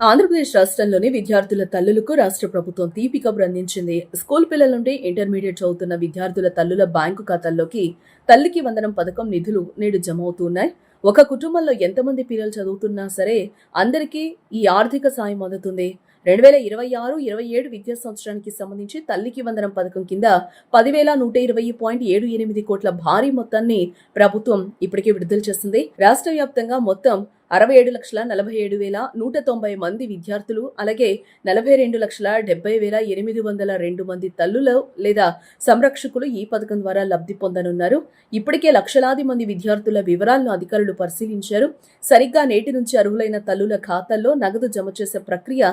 ఆంధ్రప్రదేశ్ రాష్ట్రంలోని విద్యార్థుల తల్లులకు రాష్ట్ర ప్రభుత్వం తీపి కబురు అందించింది. స్కూల్ పిల్లల నుండి ఇంటర్మీడియట్ చదువుతున్న విద్యార్థుల తల్లుల బ్యాంకు ఖాతాల్లోకి తల్లికి వందనం పథకం నిధులు నేడు జమ అవుతున్నాయి. ఒక కుటుంబంలో ఎంతమంది పిల్లలు చదువుతున్నా సరే అందరికీ ఈ ఆర్థిక సాయం అందుతుంది. 2026-27 విద్యా సంవత్సరానికి సంబంధించి తల్లికి వందనం పథకం కింద 10,120.78 కోట్ల భారీ మొత్తాన్ని ప్రభుత్వం ఇప్పటికే విడుదల చేసింది. రాష్ట్ర వ్యాప్తంగా మొత్తం 67,47,190 మంది విద్యార్థులు, అలాగే 42,70,802 మంది తల్లులు లేదా సంరక్షకులు ఈ పథకం ద్వారా లబ్ధి పొందనున్నారు. ఇప్పటికే లక్షలాది మంది విద్యార్థుల వివరాలను అధికారులు పరిశీలించారు. సరిగ్గా నేటి నుంచి అర్హులైన తల్లుల ఖాతాల్లో నగదు జమ చేసే ప్రక్రియ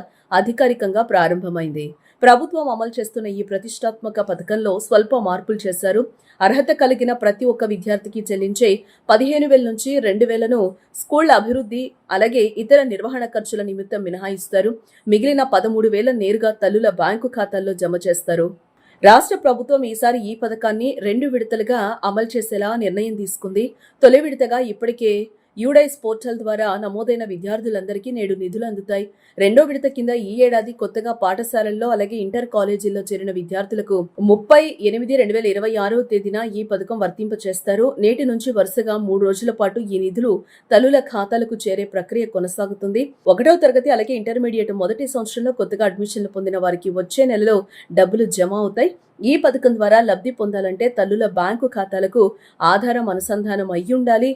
అధికారికంగా ప్రారంభమైంది. ప్రభుత్వం అమలు చేస్తున్న ఈ ప్రతిష్టాత్మక పథకంలో స్వల్ప మార్పులు చేశారు. అర్హత కలిగిన ప్రతి ఒక్క విద్యార్థికి చెల్లించే 15,000 నుంచి 2,000ను స్కూళ్ల అభివృద్ధి అలాగే ఇతర నిర్వహణ ఖర్చుల నిమిత్తం మినహాయిస్తారు. మిగిలిన 13,000 నేరుగా తల్లుల బ్యాంకు ఖాతాల్లో జమ చేస్తారు. రాష్ట్ర ప్రభుత్వం ఈసారి ఈ పథకాన్ని 2 విడతలుగా అమలు చేసేలా నిర్ణయం తీసుకుంది. తొలి విడతగా ఇప్పటికే యూడైస్ పోర్టల్ ద్వారా నమోదైన విద్యార్థులందరికీ నేడు నిధులు అందుతాయి. రెండో విడత కింద ఈ ఏడాది కొత్తగా పాఠశాలల్లో అలాగే ఇంటర్ కాలేజీల్లో చేరిన విద్యార్థులకు 30/8/2026 తేదీన ఈ పథకం వర్తింపచేస్తారు. నేటి నుంచి వరుసగా 3 రోజుల పాటు ఈ నిధులు తల్లుల ఖాతాలకు చేరే ప్రక్రియ కొనసాగుతుంది. 1వ తరగతి అలాగే ఇంటర్మీడియట్ మొదటి సంవత్సరంలో కొత్తగా అడ్మిషన్లు పొందిన వారికి వచ్చే నెలలో డబ్బులు జమ అవుతాయి. ఈ పథకం ద్వారా లబ్ధి పొందాలంటే తల్లుల బ్యాంకు ఖాతాలకు ఆధారం అనుసంధానం అయ్యుండాలి.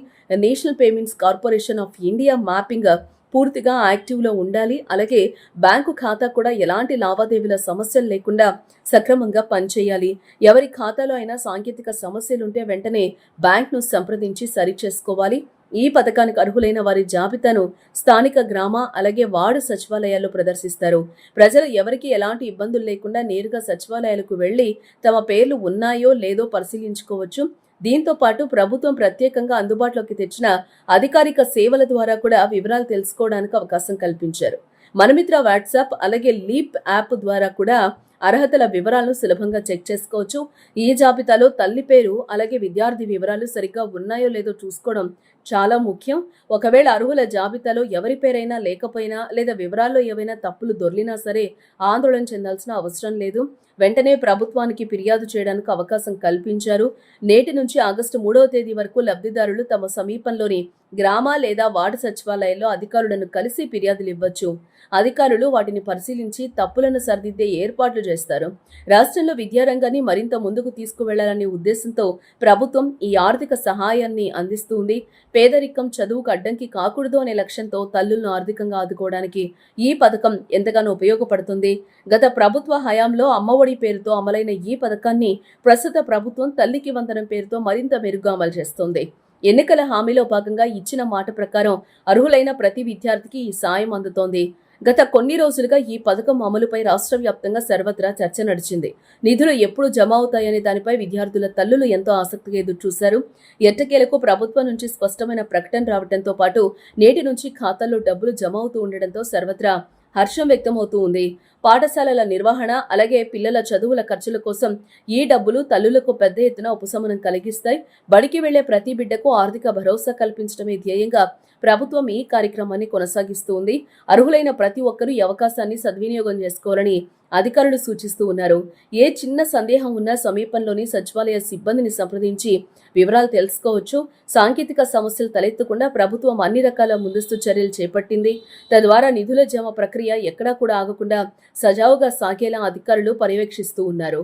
National payments corporation of India mapping పూర్తిగా యాక్టివ్లో ఉండాలి. అలాగే బ్యాంకు ఖాతా కూడా ఎలాంటి లావాదేవీల సమస్యలు లేకుండా సక్రమంగా పనిచేయాలి. ఎవరి ఖాతాలో అయినా సాంకేతిక సమస్యలుంటే వెంటనే బ్యాంక్ను సంప్రదించి సరిచేసుకోవాలి. ఈ పథకానికి అర్హులైన వారి జాబితాను స్థానిక గ్రామ అలాగే వార్డు సచివాలయాల్లో ప్రదర్శిస్తారు. ప్రజలు ఎవరికి ఎలాంటి ఇబ్బందులు లేకుండా నేరుగా సచివాలయాలకు వెళ్లి తమ పేర్లు ఉన్నాయో లేదో పరిశీలించుకోవచ్చు. దీంతో పాటు ప్రభుత్వం ప్రత్యేకంగా అందుబాటులోకి తెచ్చిన అధికారిక సేవల ద్వారా కూడా వివరాలు తెలుసుకోవడానికి అవకాశం కల్పించారు. మనమిత్ర వాట్సాప్ అలాగే లీప్ యాప్ ద్వారా కూడా అర్హతల వివరాలను సులభంగా చెక్ చేసుకోవచ్చు. ఈ జాబితాలో తల్లి పేరు అలాగే విద్యార్థి వివరాలు సరిగ్గా ఉన్నాయో లేదో చూసుకోవడం చాలా ముఖ్యం. ఒకవేళ అర్హుల జాబితాలో ఎవరి పేరైనా లేకపోయినా లేదా వివరాల్లో ఏవైనా తప్పులు దొర్లినా సరే ఆందోళన చెందాల్సిన అవసరం లేదు. వెంటనే ప్రభుత్వానికి ఫిర్యాదు చేయడానికి అవకాశం కల్పించారు. నేటి నుంచి ఆగస్టు 3వ తేదీ వరకు లబ్ధిదారులు తమ సమీపంలోని గ్రామ లేదా వార్డు సచివాలయాల్లో అధికారులను కలిసి ఫిర్యాదులు ఇవ్వచ్చు. అధికారులు వాటిని పరిశీలించి తప్పులను సరిదిద్దే ఏర్పాట్లు చేస్తారు. రాష్ట్రంలో విద్యారంగాన్ని మరింత ముందుకు తీసుకువెళ్లాలనే ఉద్దేశంతో ప్రభుత్వం ఈ ఆర్థిక సహాయాన్ని అందిస్తుంది. పేదరికం చదువుకు అడ్డంకి కాకూడదు అనే లక్ష్యంతో తల్లులను ఆర్థికంగా ఆదుకోవడానికి ఈ పథకం ఎంతగానో ఉపయోగపడుతుంది. గత ప్రభుత్వ హయాంలో అమ్మఒడి పేరుతో అమలైన ఈ పథకాన్ని ప్రస్తుత ప్రభుత్వం తల్లికి వందనం పేరుతో మరింత మెరుగ్గా అమలు చేస్తోంది. ఎన్నికల హామీలో భాగంగా ఇచ్చిన మాట ప్రకారం అర్హులైన ప్రతి విద్యార్థికి ఈ సాయం అందుతోంది. గత కొన్ని రోజులుగా ఈ పథకం అమలుపై రాష్ట్ర వ్యాప్తంగా సర్వత్రా చర్చ నడిచింది. నిధులు ఎప్పుడు జమ అవుతాయనే దానిపై విద్యార్థుల తల్లులు ఎంతో ఆసక్తిగా ఎదురుచూశారు. ఎట్టకేలకు ప్రభుత్వం నుంచి స్పష్టమైన ప్రకటన రావడంతో పాటు నేటి నుంచి ఖాతాల్లో డబ్బులు జమ అవుతూ ఉండడంతో సర్వత్రా హర్షం వ్యక్తమవుతూ ఉంది. పాఠశాలల నిర్వహణ అలాగే పిల్లల చదువుల ఖర్చుల కోసం ఈ డబ్బులు తల్లులకు పెద్ద ఎత్తున ఉపశమనం కలిగిస్తాయి. బడికి వెళ్లే ప్రతి బిడ్డకు ఆర్థిక భరోసా కల్పించడమే ధ్యేయంగా ప్రభుత్వం ఈ కార్యక్రమాన్ని కొనసాగిస్తూ ఉంది. అర్హులైన ప్రతి ఒక్కరూ ఈ అవకాశాన్ని సద్వినియోగం చేసుకోవాలని అధికారులు సూచిస్తూ ఉన్నారు. ఏ చిన్న సందేహం ఉన్నా సమీపంలోని సచివాలయ సిబ్బందిని సంప్రదించి వివరాలు తెలుసుకోవచ్చు. సాంకేతిక సమస్యలు తలెత్తకుండా ప్రభుత్వం అన్ని రకాల ముందస్తు చర్యలు చేపట్టింది. తద్వారా నిధుల జమ ప్రక్రియ ఎక్కడా కూడా ఆగకుండా సజావుగా సాగేలా అధికారులు పర్యవేక్షిస్తూ ఉన్నారు.